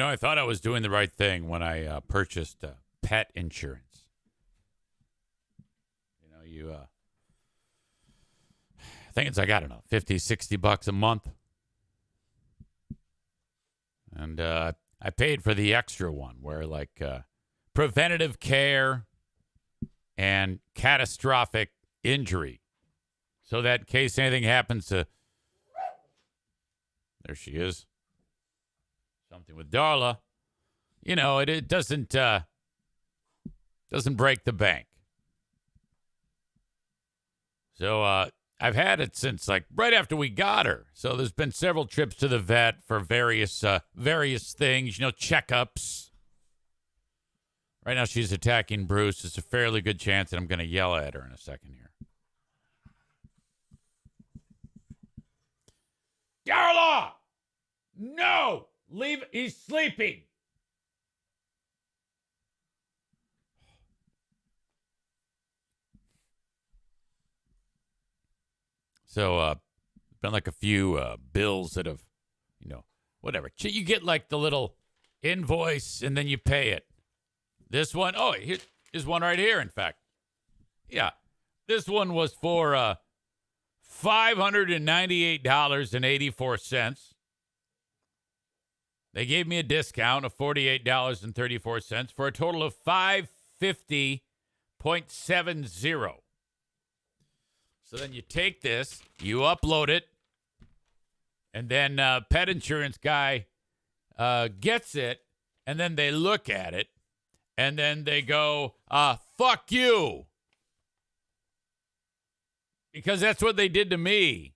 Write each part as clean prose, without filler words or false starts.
I thought I was doing the right thing when I purchased pet insurance. I think it's, I don't know, $50-$60 a month. And I paid for the extra one where preventative care and catastrophic injury. So that in case anything happens to, there she is, something with Darla, it doesn't break the bank. So I've had it since right after we got her. So there's been several trips to the vet for various things, checkups. Right now she's attacking Bruce. It's a fairly good chance that I'm going to yell at her in a second here. Darla! No! Leave. He's sleeping. So, been a few bills that have, whatever. You get the little invoice and then you pay it. This one, here's one right here, in fact. Yeah. This one was for $598.84. They gave me a discount of $48.34 for a total of $550.70. So then you take this, you upload it, and then pet insurance guy gets it, and then they look at it, and then they go, fuck you. Because that's what they did to me.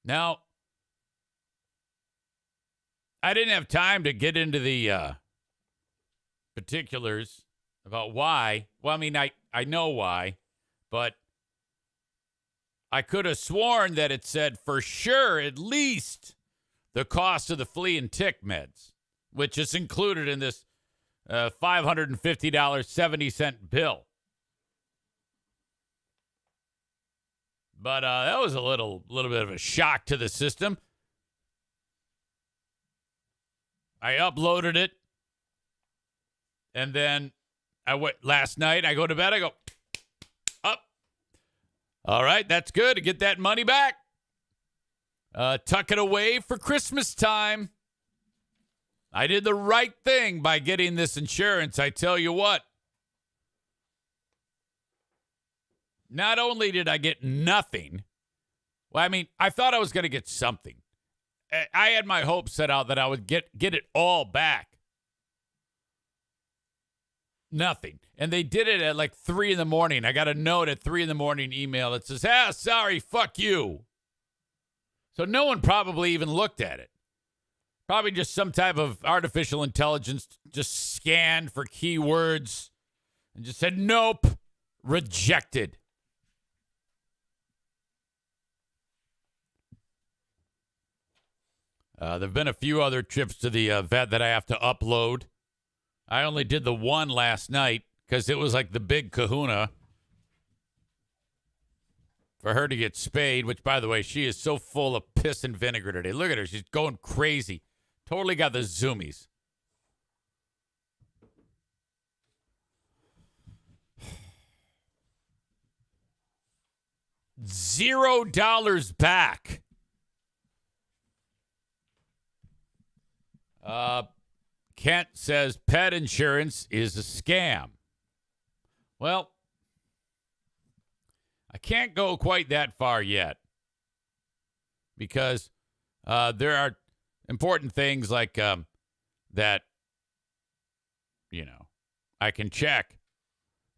Now, I didn't have time to get into the particulars about why. Well, I mean, I know why, but I could have sworn that it said for sure at least the cost of the flea and tick meds, which is included in this $550.70 bill. But that was a little bit of a shock to the system. I uploaded it, and then I went last night. I go to bed. I go up. All right, that's good to get that money back. Tuck it away for Christmas time. I did the right thing by getting this insurance. I tell you what. Not only did I get nothing, well, I mean, I thought I was going to get something. I had my hopes set out that I would get it all back. Nothing. And they did it at 3 in the morning. I got a note at 3 in the morning email that says, sorry, fuck you. So no one probably even looked at it. Probably just some type of artificial intelligence just scanned for keywords and just said, nope, rejected. There have been a few other trips to the vet that I have to upload. I only did the one last night because it was the big kahuna for her to get spayed, which, by the way, she is so full of piss and vinegar today. Look at her. She's going crazy. Totally got the zoomies. $0 back. Kent says pet insurance is a scam. Well, I can't go quite that far yet because there are important things that, I can check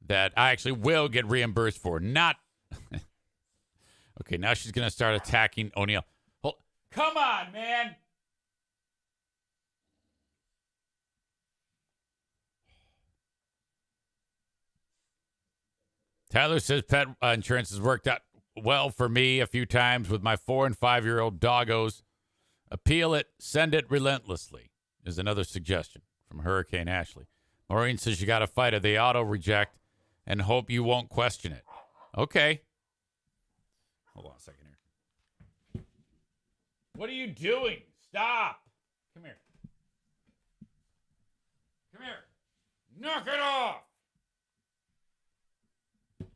that I actually will get reimbursed for. Not. Okay, now she's going to start attacking O'Neill. Come on, man. Tyler says pet insurance has worked out well for me a few times with my 4- and 5-year-old doggos. Appeal it, send it relentlessly is another suggestion from Hurricane Ashley. Maureen says you got to fight it. They auto-reject and hope you won't question it. Okay. Hold on a second here. What are you doing? Stop. Come here. Come here. Knock it off. It's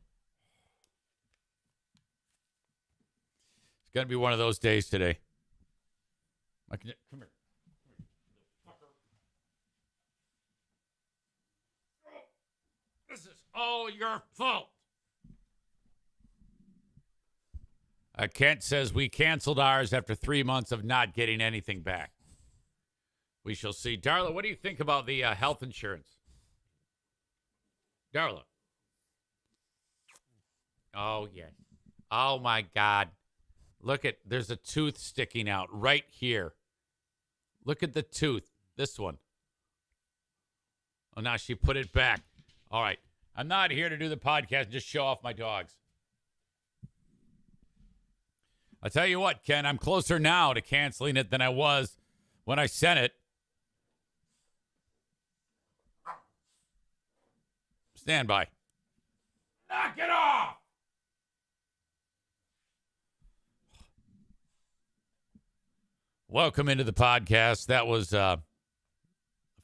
going to be one of those days today. Come here. Come here, fucker. This is all your fault. Kent says we canceled ours after 3 months of not getting anything back. We shall see. Darla, what do you think about the health insurance? Darla. Oh, yes. Oh, my God. Look at, there's a tooth sticking out right here. Look at the tooth. This one. Oh, now she put it back. All right. I'm not here to do the podcast and just show off my dogs. I'll tell you what, Ken, I'm closer now to canceling it than I was when I sent it. Stand by. Knock it off! Welcome into the podcast. That was a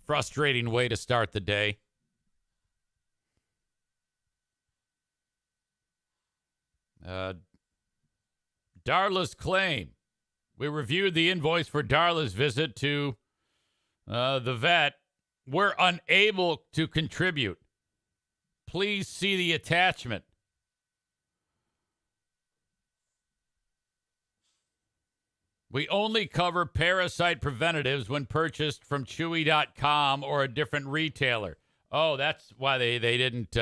frustrating way to start the day. Darla's claim. We reviewed the invoice for Darla's visit to the vet. We're unable to contribute. Please see the attachment. We only cover parasite preventatives when purchased from Chewy.com or a different retailer. Oh, that's why they didn't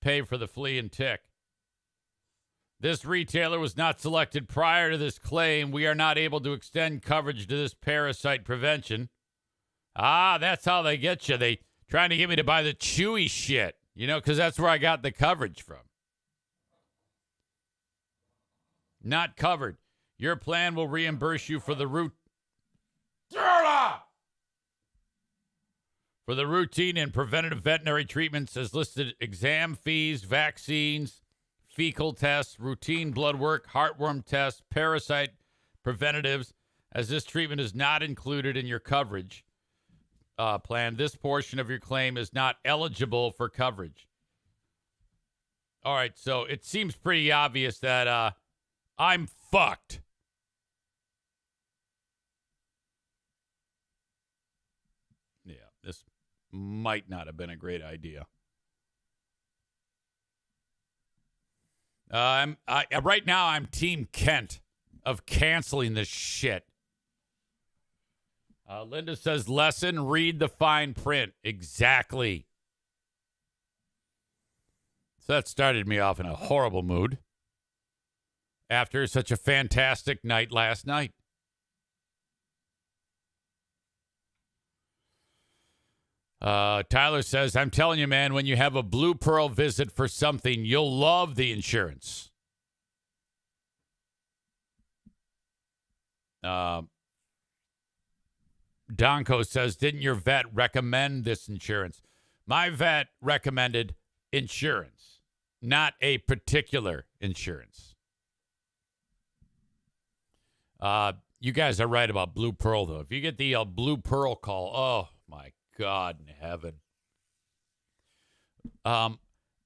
pay for the flea and tick. This retailer was not selected prior to this claim. We are not able to extend coverage to this parasite prevention. Ah, that's how they get you. They trying to get me to buy the Chewy shit, you know, because that's where I got the coverage from. Not covered. Your plan will reimburse you for the for the routine and preventative veterinary treatments as listed: exam fees, vaccines, fecal tests, routine blood work, heartworm tests, parasite preventatives. As this treatment is not included in your coverage plan, this portion of your claim is not eligible for coverage. All right, so it seems pretty obvious that I'm fucked. Yeah, this might not have been a great idea. Right now, I'm Team Kent of canceling this shit. Linda says, lesson, read the fine print. Exactly. So that started me off in a horrible mood after such a fantastic night last night. Tyler says, I'm telling you, man, when you have a Blue Pearl visit for something, you'll love the insurance. Donko says, didn't your vet recommend this insurance? My vet recommended insurance, not a particular insurance. You guys are right about Blue Pearl, though. If you get the Blue Pearl call, oh, my God in heaven.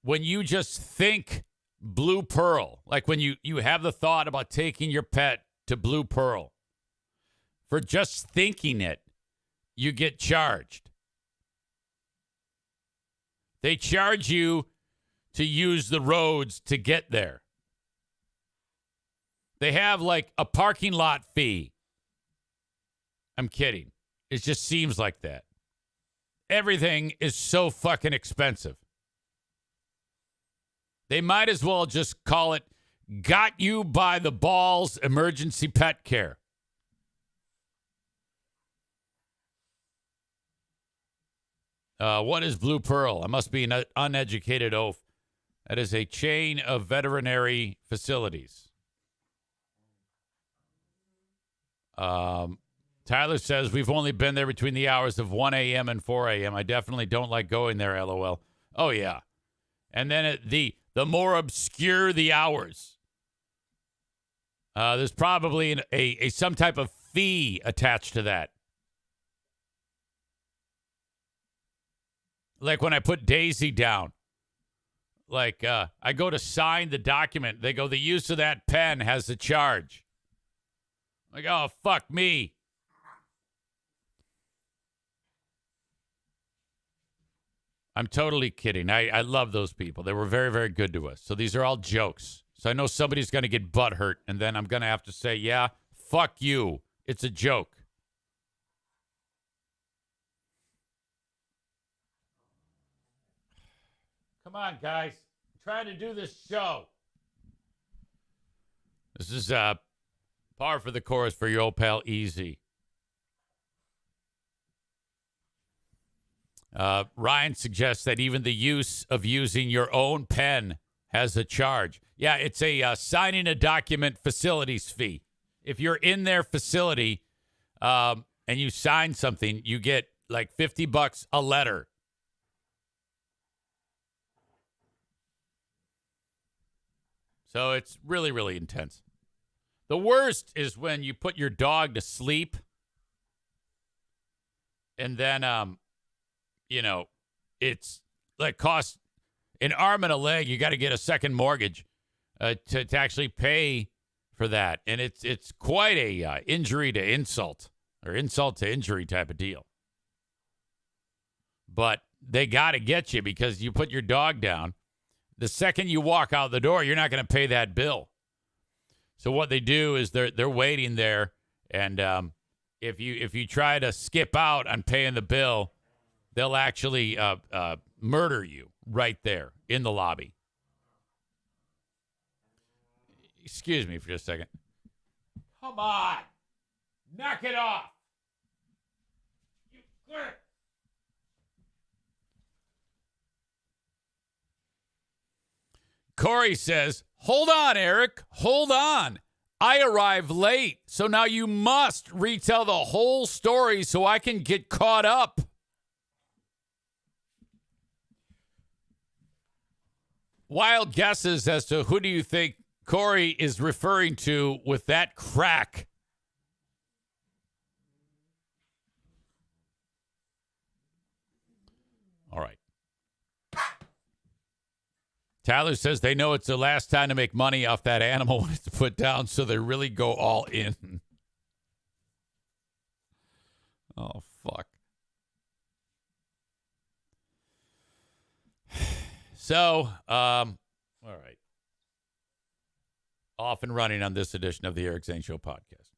When you just think Blue Pearl, like when you have the thought about taking your pet to Blue Pearl, for just thinking it, you get charged. They charge you to use the roads to get there. They have like a parking lot fee. I'm kidding. It just seems like that. Everything is so fucking expensive. They might as well just call it got you by the balls emergency pet care. What is Blue Pearl? I must be an uneducated oaf. That is a chain of veterinary facilities. Tyler says, we've only been there between the hours of 1 a.m. and 4 a.m. I definitely don't like going there, LOL. Oh, yeah. And then the more obscure the hours, There's probably a some type of fee attached to that. Like when I put Daisy down, like I go to sign the document. They go, the use of that pen has a charge. Like, oh, fuck me. I'm totally kidding. I love those people. They were very, very good to us. So these are all jokes. So I know somebody's going to get butthurt, and then I'm going to have to say, yeah, fuck you. It's a joke. Come on, guys. I'm trying to do this show. This is par for the course for your old pal Easy. Ryan suggests that even the use of using your own pen has a charge. Yeah, it's a signing a document facilities fee. If you're in their facility and you sign something, you get like $50 a letter. So it's really, really intense. The worst is when you put your dog to sleep and then, it's like costs an arm and a leg. You got to get a second mortgage to actually pay for that. And it's quite a injury to insult or insult to injury type of deal. But they got to get you because you put your dog down. The second you walk out the door, you're not going to pay that bill. So what they do is they're waiting there, and if you try to skip out on paying the bill, they'll actually murder you right there in the lobby. Excuse me for just a second. Come on, knock it off. You clerk. Corey says, hold on, Eric. Hold on. I arrived late, so now you must retell the whole story so I can get caught up. Wild guesses as to who do you think Corey is referring to with that crack? All right. Tyler says they know it's the last time to make money off that animal when it's put down, so they really go all in. Oh, fuck. So, all right. Off and running on this edition of the Eric Zane Show podcast.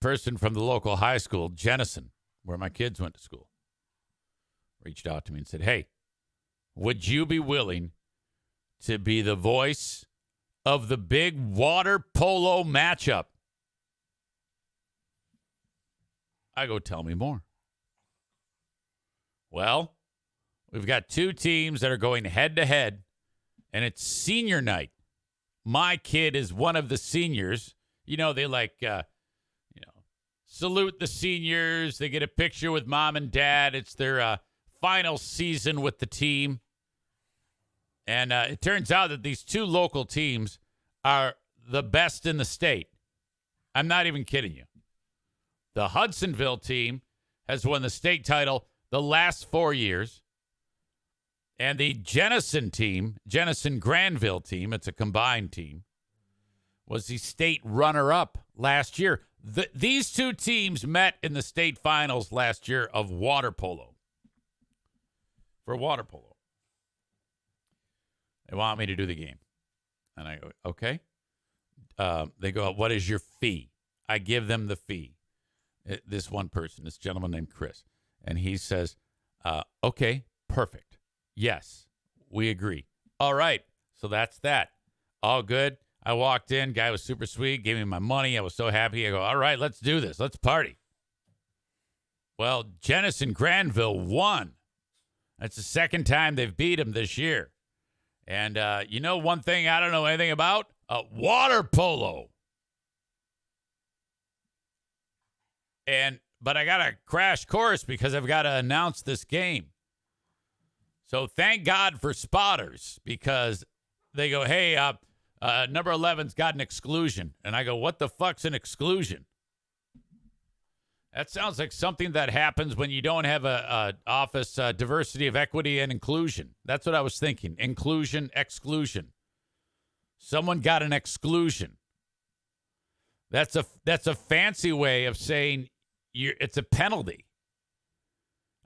Person from the local high school, Jennison, where my kids went to school, reached out to me and said, hey, would you be willing to be the voice of the big water polo matchup? I go, tell me more. Well, we've got two teams that are going head to head, and it's senior night. My kid is one of the seniors. You know, they salute the seniors. They get a picture with mom and dad. It's their final season with the team. And it turns out that these two local teams are the best in the state. I'm not even kidding you. The Hudsonville team has won the state title the last 4 years. And the Jennison team, Jennison Granville team, it's a combined team, was the state runner-up last year. These two teams met in the state finals last year of water polo. For water polo. They want me to do the game. And I go, okay. They go, what is your fee? I give them the fee. This one person, this gentleman named Chris. And he says, okay, perfect. Yes, we agree. All right. So that's that. All good. I walked in. Guy was super sweet. Gave me my money. I was so happy. I go, all right, let's do this. Let's party. Well, Jennison Granville won. That's the second time they've beat him this year. And you know one thing I don't know anything about? Water polo. But I got a crash course because I've got to announce this game. So thank God for spotters, because they go, hey, number 11's got an exclusion. And I go, what the fuck's an exclusion? That sounds like something that happens when you don't have a office diversity of equity and inclusion. That's what I was thinking. Inclusion, exclusion. Someone got an exclusion. That's a fancy way of saying it's a penalty.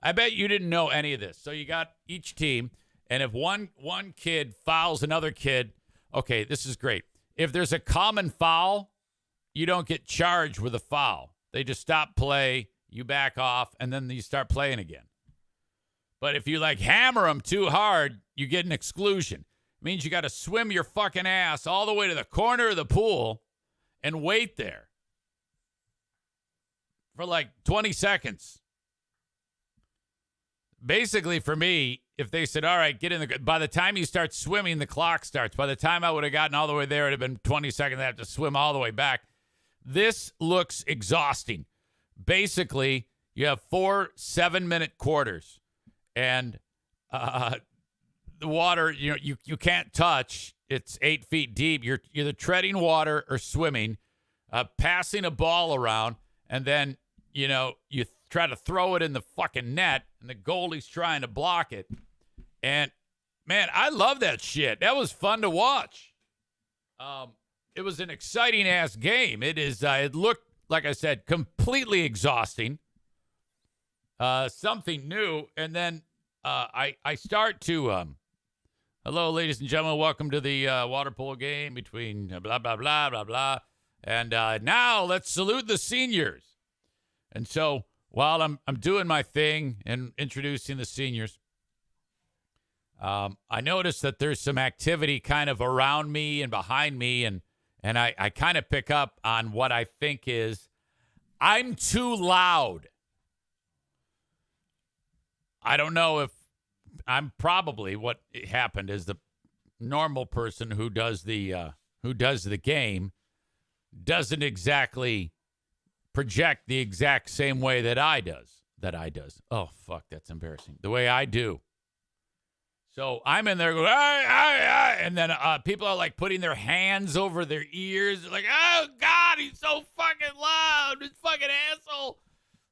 I bet you didn't know any of this. So you got each team, and if one kid fouls another kid, okay, this is great. If there's a common foul, you don't get charged with a foul. They just stop play, you back off, and then you start playing again. But if you hammer them too hard, you get an exclusion. It means you got to swim your fucking ass all the way to the corner of the pool and wait there for 20 seconds. Basically, for me, if they said, all right, get in by the time you start swimming, the clock starts. By the time I would have gotten all the way there, it would have been 20 seconds. I have to swim all the way back. This looks exhausting. Basically, you have 4 7-minute quarters, and the water, you can't touch. It's 8 feet deep. You're either treading water or swimming, passing a ball around, and then, you try to throw it in the fucking net, and the goalie's trying to block it. And, man, I love that shit. That was fun to watch. It was an exciting-ass game. It looked, like I said, completely exhausting. Something new. And then I start to, hello, ladies and gentlemen. Welcome to the water polo game between blah, blah, blah, blah, blah. And now let's salute the seniors. And so while I'm doing my thing and introducing the seniors, I noticed that there's some activity kind of around me and behind me, and I kind of pick up on what I think is I'm too loud. I don't know if I'm probably what happened is the normal person who does the game doesn't exactly project the exact same way that I does. Oh, fuck, that's embarrassing. The way I do. So I'm in there going, and then people are putting their hands over their ears. They're like, oh, God, he's so fucking loud. This fucking asshole.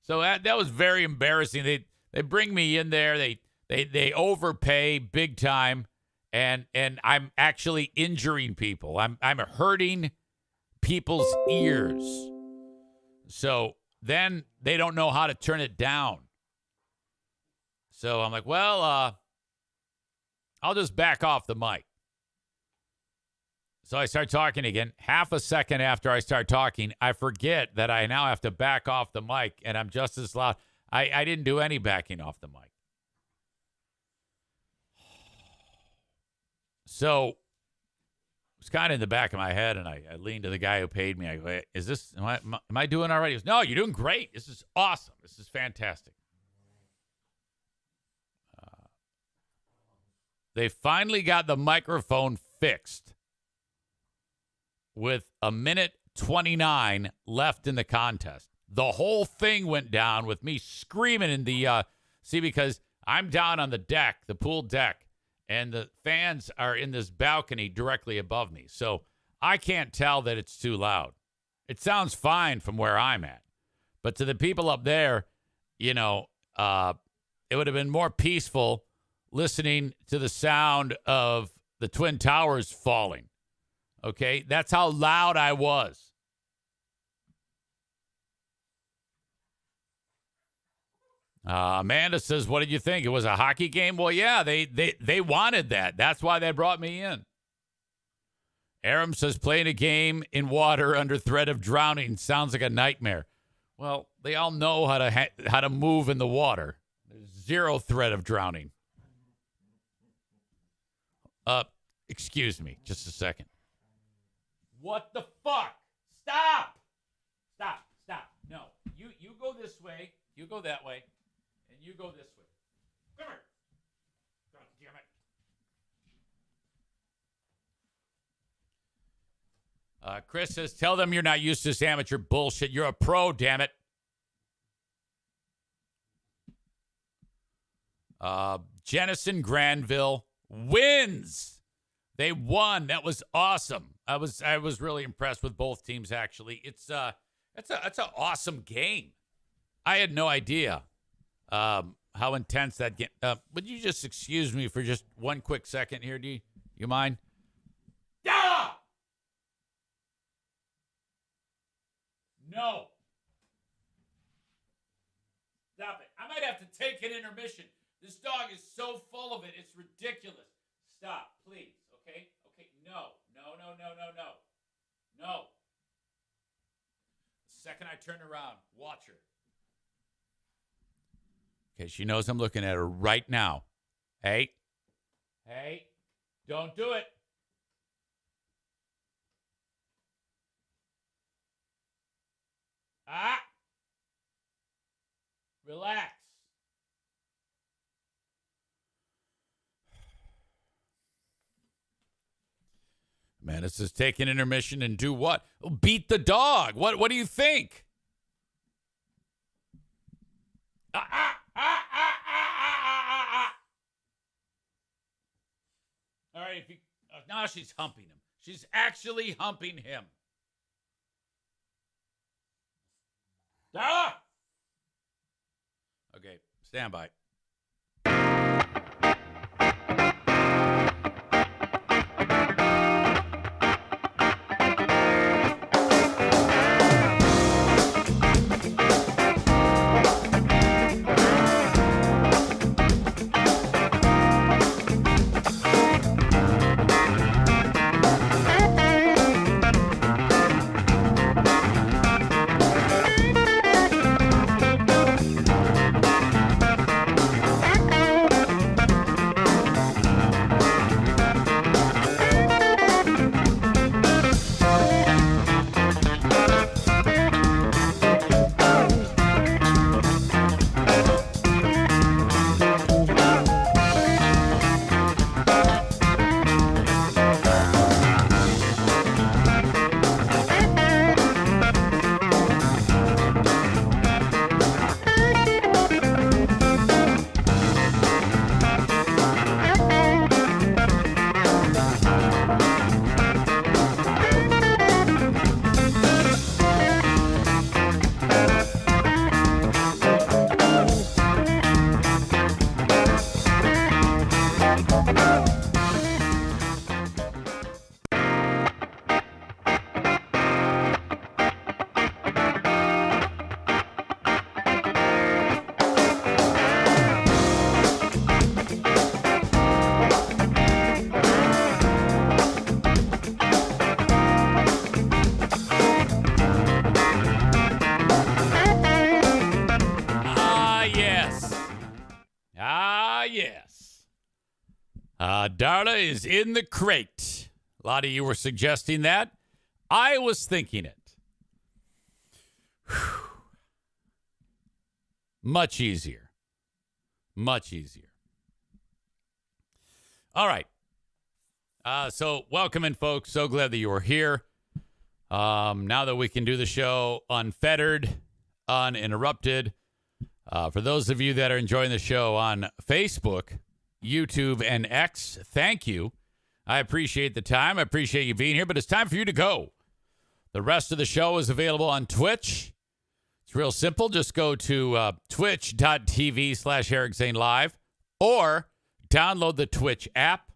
So that was very embarrassing. They bring me in there. They overpay big time, and I'm actually injuring people. I'm hurting people's ears. So then they don't know how to turn it down. So I'm like, well, I'll just back off the mic. So I start talking again. Half a second after I start talking, I forget that I now have to back off the mic, and I'm just as loud. I didn't do any backing off the mic. So it was kind of in the back of my head, and I leaned to the guy who paid me. I go, hey, am I doing all right? He goes, no, you're doing great. This is awesome. This is fantastic. They finally got the microphone fixed with 1:29 left in the contest. The whole thing went down with me screaming in the, because I'm down on the deck, the pool deck, and the fans are in this balcony directly above me. So I can't tell that it's too loud. It sounds fine from where I'm at. But to the people up there, it would have been more peaceful listening to the sound of the Twin Towers falling. Okay? That's how loud I was. Amanda says, what did you think? It was a hockey game? Well, yeah, they wanted that. That's why they brought me in. Aram says, playing a game in water under threat of drowning sounds like a nightmare. Well, they all know how to move in the water. There's zero threat of drowning. Excuse me, just a second. What the fuck? Stop! No, you go this way, you go that way, and you go this way. Come here. God damn it. Chris says, tell them you're not used to this amateur bullshit. You're a pro, damn it. Jennison Granville wins. They won. That was awesome. I was really impressed with both teams, actually. It's an awesome game. I had no idea how intense that game. Would you just excuse me for just one quick second here? Do you mind? Yeah. No. Stop it. I might have to take an intermission. This dog is so full of it. It's ridiculous. Stop, please. Okay? Okay. No. No. The second I turn around, watch her. Okay, she knows I'm looking at her right now. Hey, don't do it. Relax. Man, this is take an intermission and do what? Beat the dog. What do you think? All right, now she's humping him. She's actually humping him. Darla! Okay, stand by. Darla is in the crate. A lot of you were suggesting that. I was thinking it. Whew. Much easier. Much easier. All right. So welcome in, folks. So glad that you are here. Now that we can do the show unfettered, uninterrupted. For those of you that are enjoying the show on Facebook, YouTube, and X, thank you. I appreciate the time. I appreciate you being here, but it's time for you to go. The rest of the show is available on Twitch. It's real simple. Just go to twitch.tv/Eric Zane Live or download the Twitch app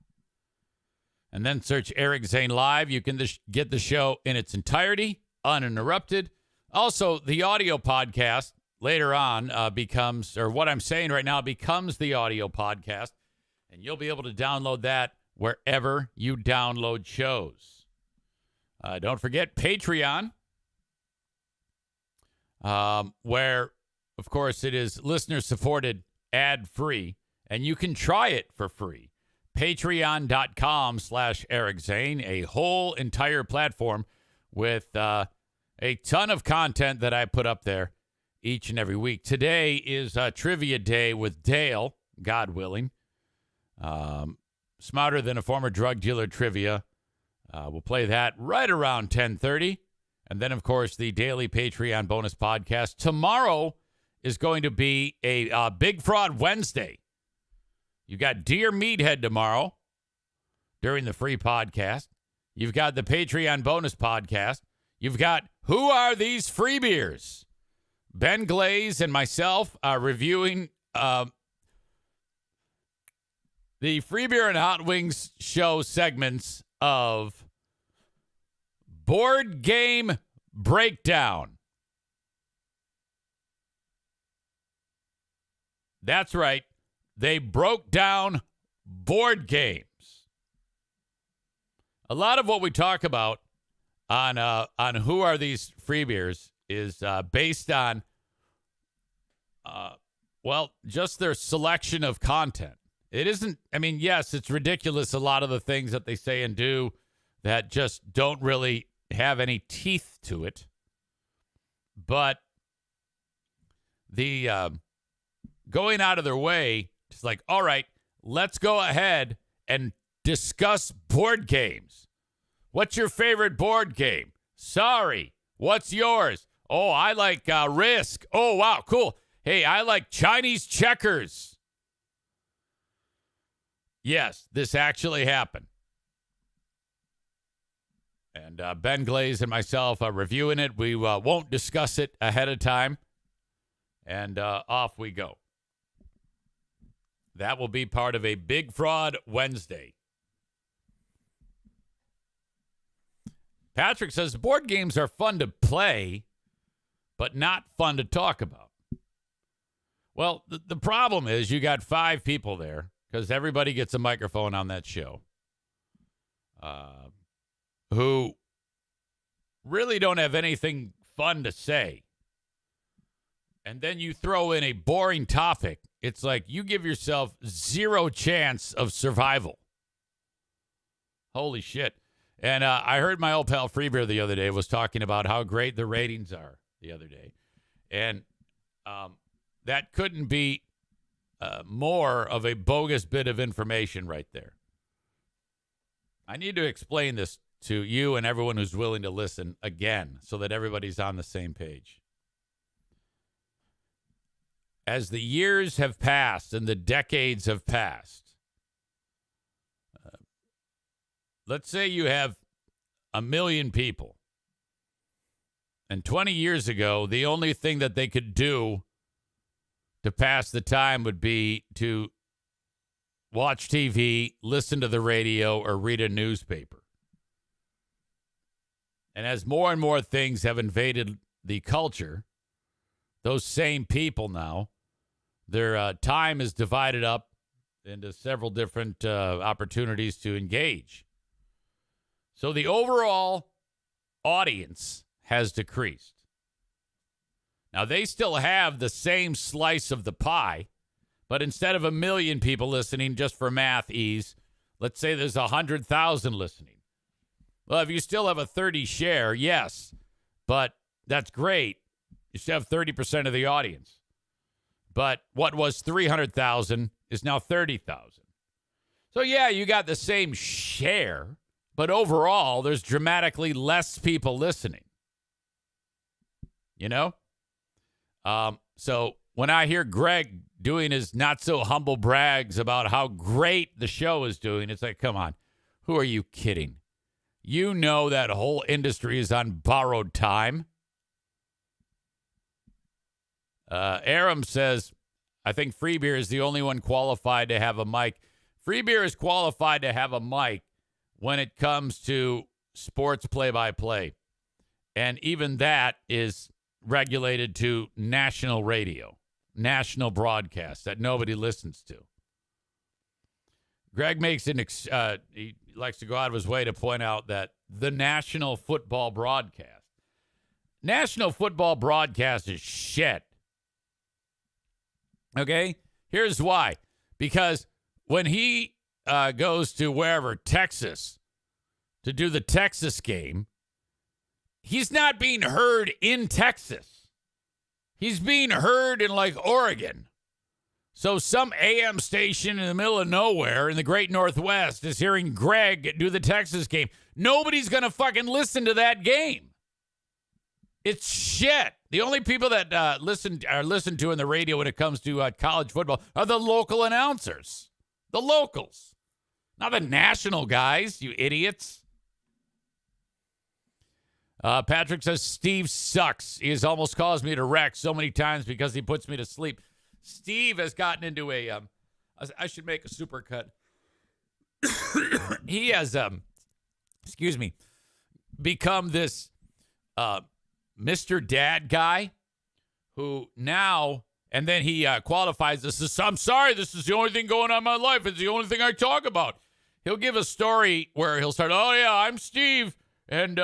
and then search Eric Zane Live. You can get the show in its entirety, uninterrupted. Also, the audio podcast later on becomes, or what I'm saying right now becomes the audio podcast. And you'll be able to download that wherever you download shows. Don't forget Patreon, where, of course, it is listener-supported, ad-free, and you can try it for free. Patreon.com/Eric Zane, a whole entire platform with a ton of content that I put up there each and every week. Today is Trivia Day with Dale, God willing. Smarter Than a Former Drug Dealer Trivia. We'll play that right around 10:30. And then, of course, the daily Patreon bonus podcast. Tomorrow is going to be a Big Fraud Wednesday. You got Dear Meathead tomorrow during the free podcast. You've got the Patreon bonus podcast. You've got Who Are These Free Beers? Ben Glaze and myself are reviewing the Free Beer and Hot Wings show segments of Board Game Breakdown. That's right. They broke down board games. A lot of what we talk about on Who Are These Free Beers is based on, just their selection of content. It isn't, yes, it's ridiculous, a lot of the things that they say and do that just don't really have any teeth to it. But the going out of their way, it's like, all right, let's go ahead and discuss board games. What's your favorite board game? Sorry. What's yours? Oh, I like Risk. Oh, wow, cool. Hey, I like Chinese checkers. Yes, this actually happened. And Ben Glaze and myself are reviewing it. We won't discuss it ahead of time. And off we go. That will be part of a Big Fraud Wednesday. Patrick says board games are fun to play, but not fun to talk about. Well, the problem is you got 5 people there, because everybody gets a microphone on that show, who really don't have anything fun to say. And then you throw in a boring topic. It's like you give yourself 0 chance of survival. Holy shit. And I heard my old pal Freebeer the other day was talking about how great the ratings are the other day. And that couldn't be more of a bogus bit of information right there. I need to explain this to you and everyone who's willing to listen again so that everybody's on the same page. As the years have passed and the decades have passed, let's say you have 1 million people. And 20 years ago, the only thing that they could do to pass the time would be to watch TV, listen to the radio, or read a newspaper. And as more and more things have invaded the culture, those same people now, their time is divided up into several different opportunities to engage. So the overall audience has decreased. Now, they still have the same slice of the pie, but instead of 1 million people listening, just for math ease, let's say there's 100,000 listening. Well, if you still have a 30 share, yes, but that's great. You still have 30% of the audience. But what was 300,000 is now 30,000. So, yeah, you got the same share, but overall, there's dramatically less people listening. You know? So when I hear Greg doing his not-so-humble brags about how great the show is doing, it's like, come on, who are you kidding? You know that whole industry is on borrowed time. Aram says, I think Free Beer is the only one qualified to have a mic. Free Beer is qualified to have a mic when it comes to sports play-by-play. And even that is regulated to national radio, national broadcast that nobody listens to. Greg makes he likes to go out of his way to point out that the National Football Broadcast. National Football Broadcast is shit. Okay? Here's why. Because when he goes to wherever, Texas, to do the Texas game, he's not being heard in Texas. He's being heard in, like, Oregon. So some AM station in the middle of nowhere in the great Northwest is hearing Greg do the Texas game. Nobody's going to fucking listen to that game. It's shit. The only people that are listened to in the radio when it comes to college football are the local announcers. The locals. Not the national guys, you idiots. Patrick says, Steve sucks. He has almost caused me to wreck so many times because he puts me to sleep. Steve has gotten into I should make a supercut. He has, become this Mr. Dad guy who now, and then he qualifies this as, I'm sorry, this is the only thing going on in my life. It's the only thing I talk about. He'll give a story where he'll start, oh, yeah, I'm Steve, and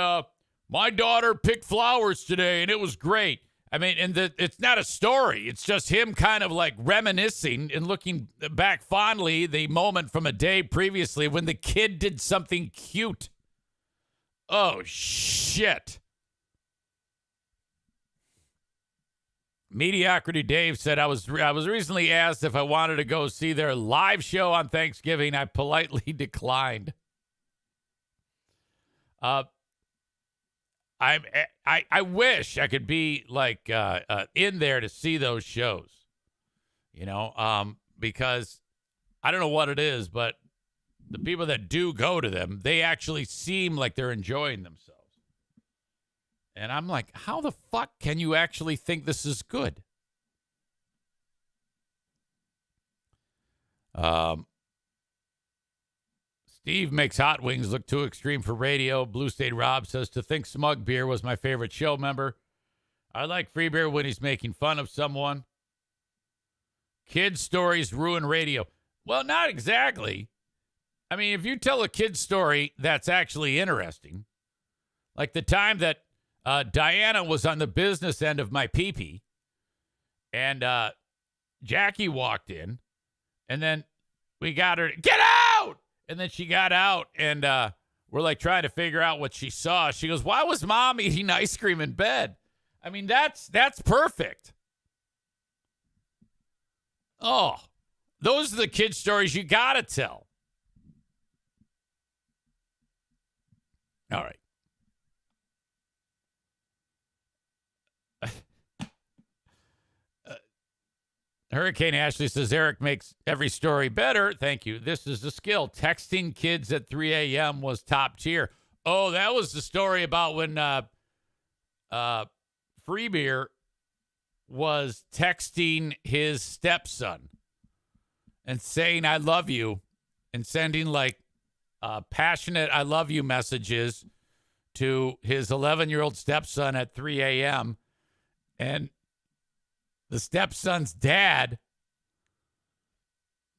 my daughter picked flowers today, and it was great. I mean, and it's not a story. It's just him kind of like reminiscing and looking back fondly the moment from a day previously when the kid did something cute. Oh, shit. Mediocrity Dave said, I was recently asked if I wanted to go see their live show on Thanksgiving. I politely declined. I wish I could be like in there to see those shows, because I don't know what it is, but the people that do go to them, they actually seem like they're enjoying themselves. And I'm like, how the fuck can you actually think this is good? Steve makes hot wings look too extreme for radio. Blue State Rob says, to think Smug Beer was my favorite show member. I like Free Beer when he's making fun of someone. Kids' stories ruin radio. Well, not exactly. I mean, if you tell a kid's story that's actually interesting, like the time that Diana was on the business end of my pee-pee, and Jackie walked in, and then we got her, get out! And then she got out, and we're like trying to figure out what she saw. She goes, why was Mom eating ice cream in bed? I mean, that's perfect. Oh, those are the kid stories you got to tell. All right. Hurricane Ashley says, Eric makes every story better. Thank you. This is the skill. Texting kids at 3 a.m. was top tier. Oh, that was the story about when Free Beer was texting his stepson and saying, I love you, and sending like passionate I love you messages to his 11-year-old stepson at 3 a.m. And the stepson's dad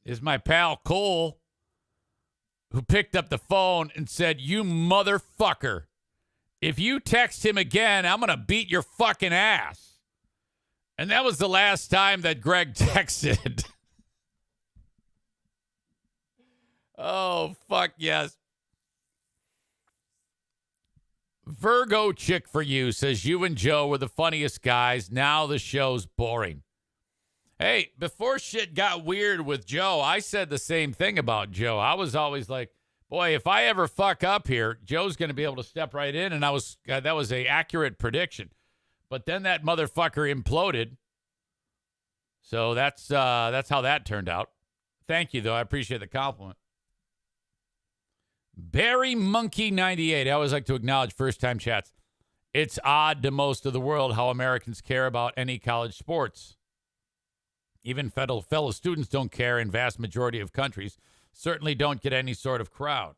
is my pal Cole, who picked up the phone and said, you motherfucker, if you text him again, I'm going to beat your fucking ass. And that was the last time that Greg texted. Oh, fuck yes. Virgo chick for you says, you and Joe were the funniest guys. Now the show's boring. Hey, before shit got weird with Joe, I said the same thing about Joe. I was always like, boy, if I ever fuck up here, Joe's going to be able to step right in. And that was a accurate prediction. But then that motherfucker imploded. So that's how that turned out. Thank you, though. I appreciate the compliment. Barry Monkey 98. I always like to acknowledge first-time chats. It's odd to most of the world how Americans care about any college sports. Even fellow students don't care in vast majority of countries. Certainly don't get any sort of crowd.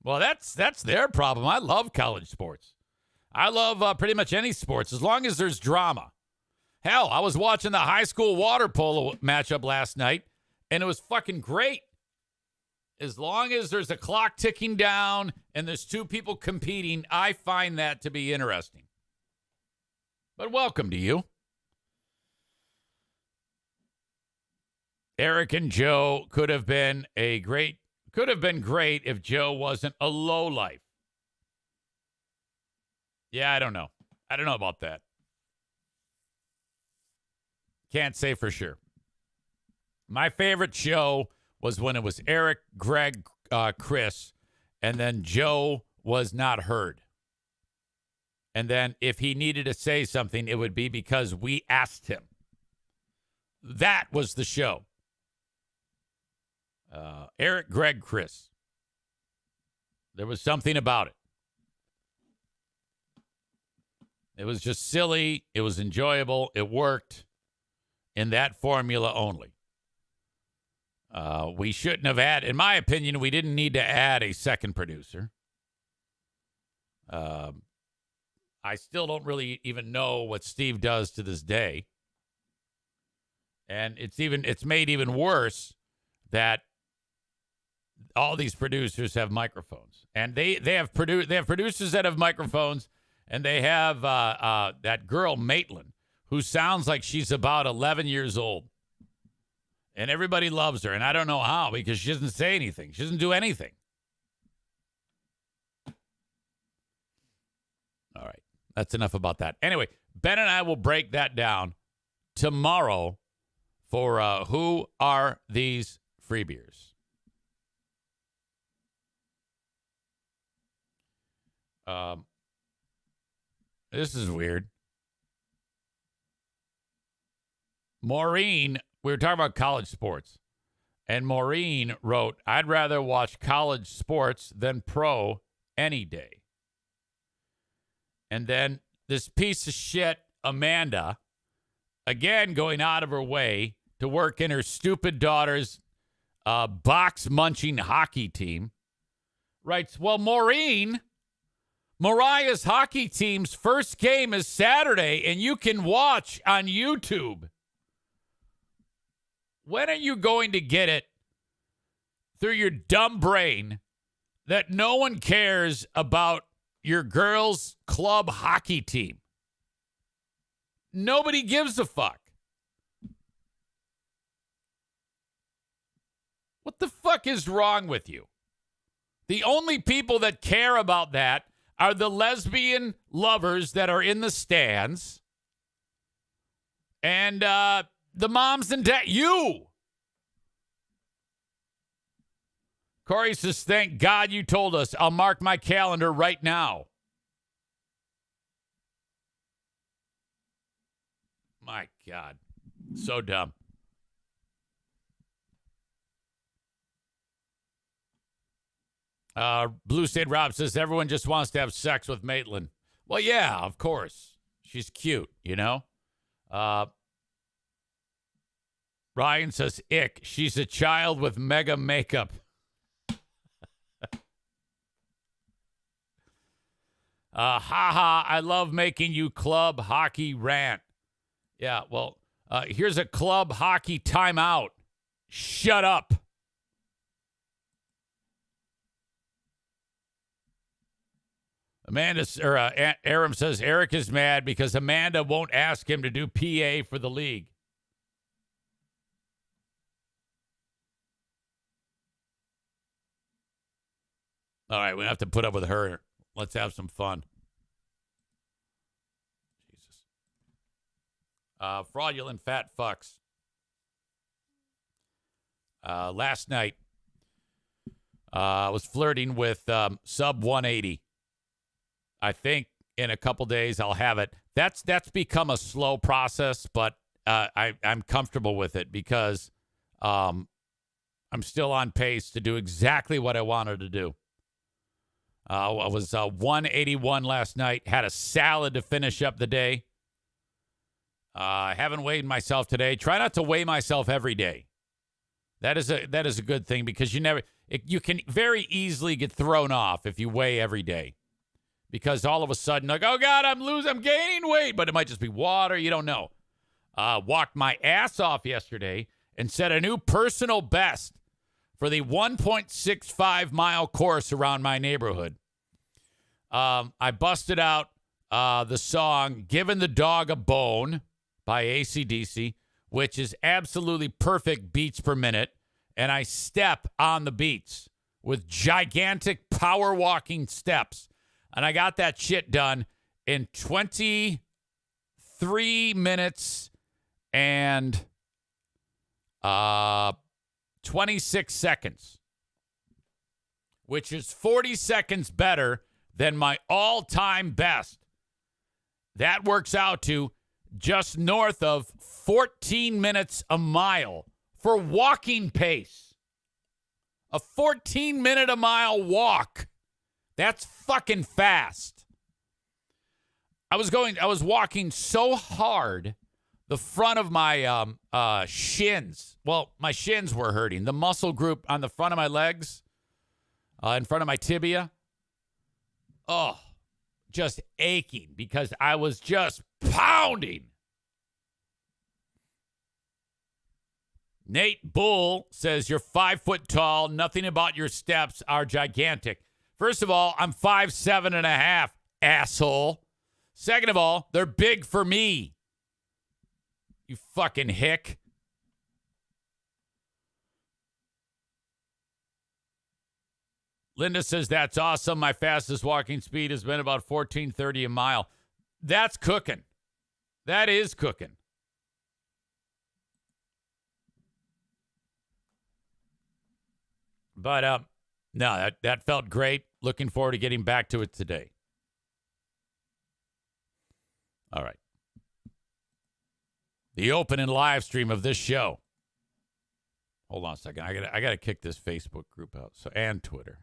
Well, that's their problem. I love college sports. I love pretty much any sports as long as there's drama. Hell, I was watching the high school water polo matchup last night, and it was fucking great. As long as there's a clock ticking down and there's two people competing, I find that to be interesting. But welcome to you. Eric and Joe could have been great if Joe wasn't a lowlife. Yeah, I don't know. I don't know about that. Can't say for sure. My favorite show was when it was Eric, Greg, Chris, and then Joe was not heard. And then if he needed to say something, it would be because we asked him. That was the show. Eric, Greg, Chris. There was something about it. It was just silly. It was enjoyable. It worked in that formula only. We shouldn't have had, in my opinion, we didn't need to add a second producer. I still don't really even know what Steve does to this day. And it's made even worse that all these producers have microphones. And they have producers that have microphones, and they have that girl Maitland, who sounds like she's about 11 years old. And everybody loves her, and I don't know how, because she doesn't say anything. She doesn't do anything. All right. That's enough about that. Anyway, Ben and I will break that down tomorrow for who are these free beers. This is weird. Maureen, we were talking about college sports, and Maureen wrote, I'd rather watch college sports than pro any day. And then this piece of shit, Amanda, again going out of her way to work in her stupid daughter's box-munching hockey team, writes, well, Mariah's hockey team's first game is Saturday, and you can watch on YouTube. When are you going to get it through your dumb brain that no one cares about your girls' club hockey team? Nobody gives a fuck. What the fuck is wrong with you? The only people that care about that are the lesbian lovers that are in the stands and the moms and dad. You. Corey says, thank God you told us. I'll mark my calendar right now. My God. So dumb. Blue State Rob says, everyone just wants to have sex with Maitland. Well, yeah, of course. She's cute, you know? Ryan says, ick. She's a child with mega makeup. Haha, I love making you club hockey rant. Yeah, well, here's a club hockey timeout. Shut up. Aram says Eric is mad because Amanda won't ask him to do PA for the league. All right, we have to put up with her. Let's have some fun. Jesus. Fraudulent fat fucks. Last night, I was flirting with sub 180. I think in a couple days I'll have it. That's become a slow process, but I'm comfortable with it because I'm still on pace to do exactly what I wanted to do. I was 181 last night. Had a salad to finish up the day. I haven't weighed myself today. Try not to weigh myself every day. That is a good thing because you can very easily get thrown off if you weigh every day. Because all of a sudden, like, oh, God, I'm gaining weight. But it might just be water. You don't know. Walked my ass off yesterday and set a new personal best for the 1.65-mile course around my neighborhood. I busted out the song Giving the Dog a Bone by AC/DC, which is absolutely perfect beats per minute. And I step on the beats with gigantic power walking steps. And I got that shit done in 23 minutes and 26 seconds, which is 40 seconds better than my all-time best. That works out to just north of 14 minutes a mile for walking pace. A 14-minute-a-mile walk. That's fucking fast. I was walking so hard, the front of my shins. Well, my shins were hurting. The muscle group on the front of my legs, in front of my tibia. Oh, just aching because I was just pounding. Nate Bull says, you're 5 foot tall. Nothing about your steps are gigantic. First of all, I'm 5'7.5", asshole. Second of all, they're big for me. You fucking hick. Linda says, that's awesome. My fastest walking speed has been about 14:30 a mile. That's cooking. That is cooking. But no, that felt great. Looking forward to getting back to it today. All right. The open and live stream of this show. Hold on a second. I gotta kick this Facebook group out. And Twitter.